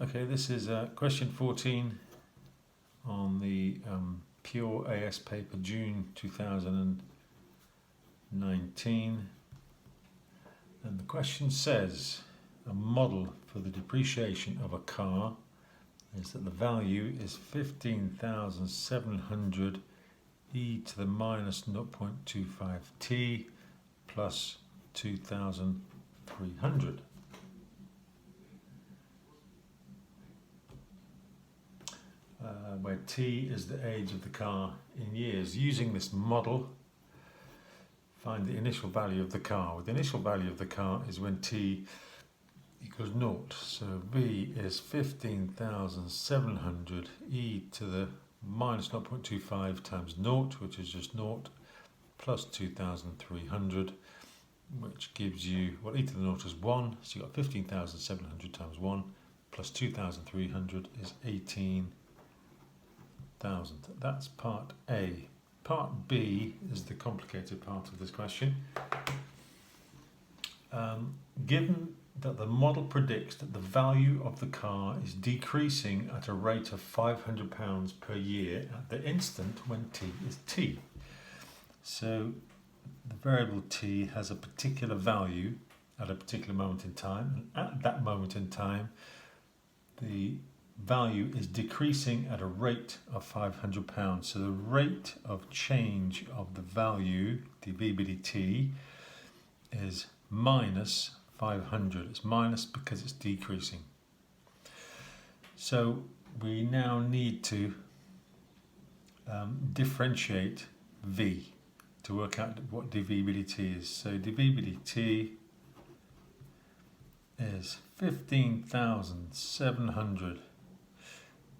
Okay, this is question 14 on the Pure AS paper, June 2019. And the question says, a model for the depreciation of a car is that the value is 15,700 e to the minus 0.25 t plus 2,300. Where t is the age of the car in years. Using this model, find the initial value of the car. Well, the initial value of the car is when t equals 0. So v is 15,700 e to the minus 0.25 times 0, which is just 0, plus 2,300, which gives you, well, e to the 0 is 1, so you've got 15,700 times 1, plus 2,300 is 18,000. That's part A. Part B is the complicated part of this question. Given that the model predicts that the value of the car is decreasing at a rate of £500 per year at the instant when t is t. So the variable t has a particular value at a particular moment in time, and at that moment in time the value is decreasing at a rate of £500. So the rate of change of the value, dv by dt, is minus 500. It's minus because it's decreasing. So we now need to differentiate v to work out what dv by dt is. So dv by dt is 15,700.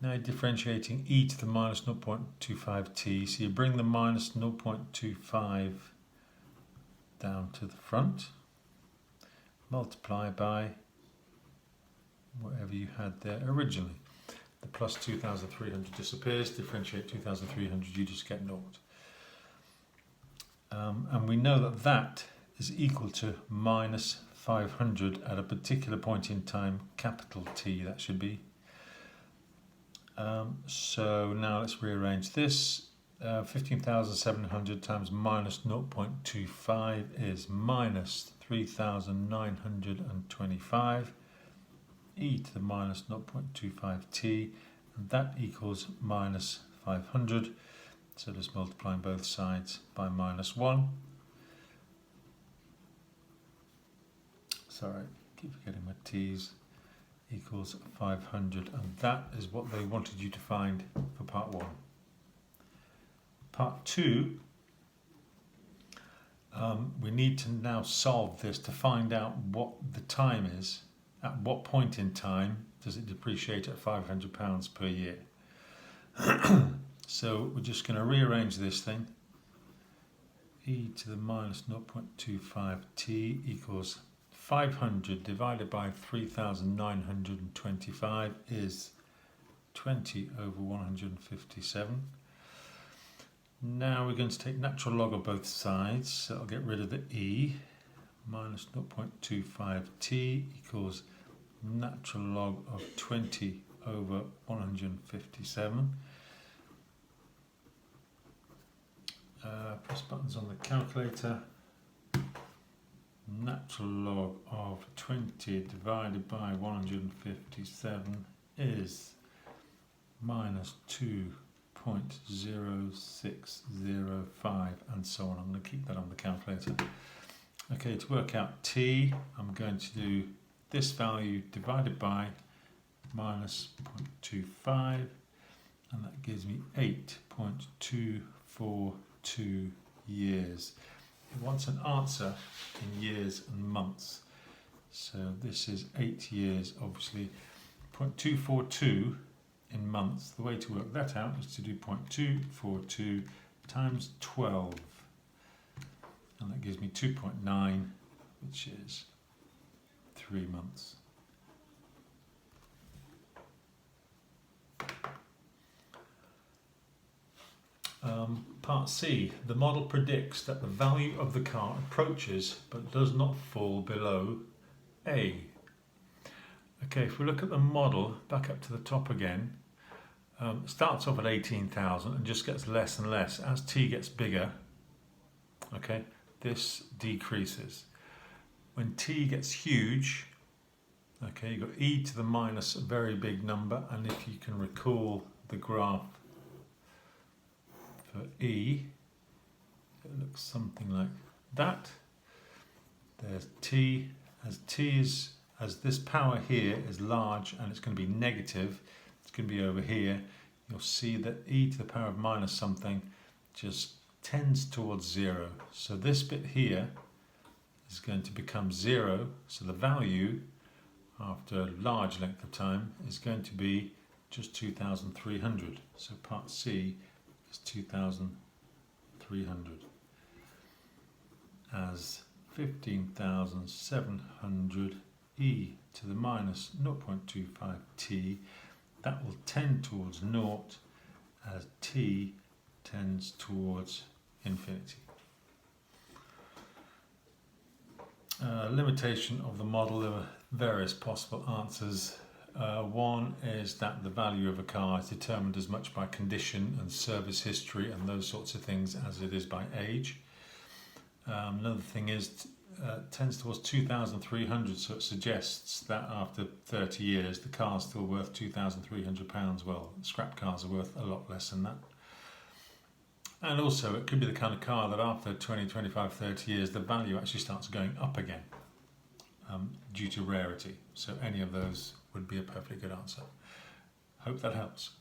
Now differentiating e to the minus 0.25t, so you bring the minus 0.25 down to the front, multiply by whatever you had there originally. The plus 2,300 disappears, differentiate 2,300, you just get 0. And we know that that is equal to minus 500 at a particular point in time, capital T that should be. So now let's rearrange this. 15,700 times minus 0.25 is minus 3,925 e to the minus 0.25t, and that equals minus 500. So just multiplying both sides by minus 1. Sorry, keep forgetting my t's. Equals 500, and that is what they wanted you to find for part 1. Part 2, we need to now solve this to find out what the time is. At what point in time does it depreciate at £500 per year? So we're just going to rearrange this thing. E to the minus 0.25t equals 500 divided by 3,925 is 20 over 157. Now we're going to take natural log of both sides, so I'll get rid of the e. Minus 0.25t equals natural log of 20 over 157. Press buttons on the calculator. Natural log of 20 divided by 157 is minus 2.0605, and so on. I'm going to keep that on the calculator. Okay, to work out t, I'm going to do this value divided by minus 0.25, and that gives me 8.242 years. It wants an answer in years and months. So this is 8 years, obviously. 0.242 in months. The way to work that out is to do 0.242 times 12. And that gives me 2.9, which is 3 months. Part C, the model predicts that the value of the car approaches but does not fall below A. A Okay, if we look at the model, back up to the top again, it starts off at 18,000 and just gets less and less. As t gets bigger, okay, this decreases. When t gets huge, okay, you've got e to the minus a very big number, and if you can recall the graph for e, it looks something like that. There's t, as this power here is large and it's going to be negative, it's going to be over here, you'll see that e to the power of minus something just tends towards 0. So this bit here is going to become 0, so the value after a large length of time is going to be just 2,300. So part C is 2,300 as 15,700 e to the minus 0.25 t. That will tend towards 0 as t tends towards infinity. Limitation of the model, there are various possible answers. One is that the value of a car is determined as much by condition and service history and those sorts of things as it is by age. Another thing is tends towards 2,300, so it suggests that after 30 years the car is still worth £2,300. Well, scrap cars are worth a lot less than that. And also it could be the kind of car that after 20, 25, 30 years the value actually starts going up again due to rarity. So any of those would be a perfectly good answer. Hope that helps.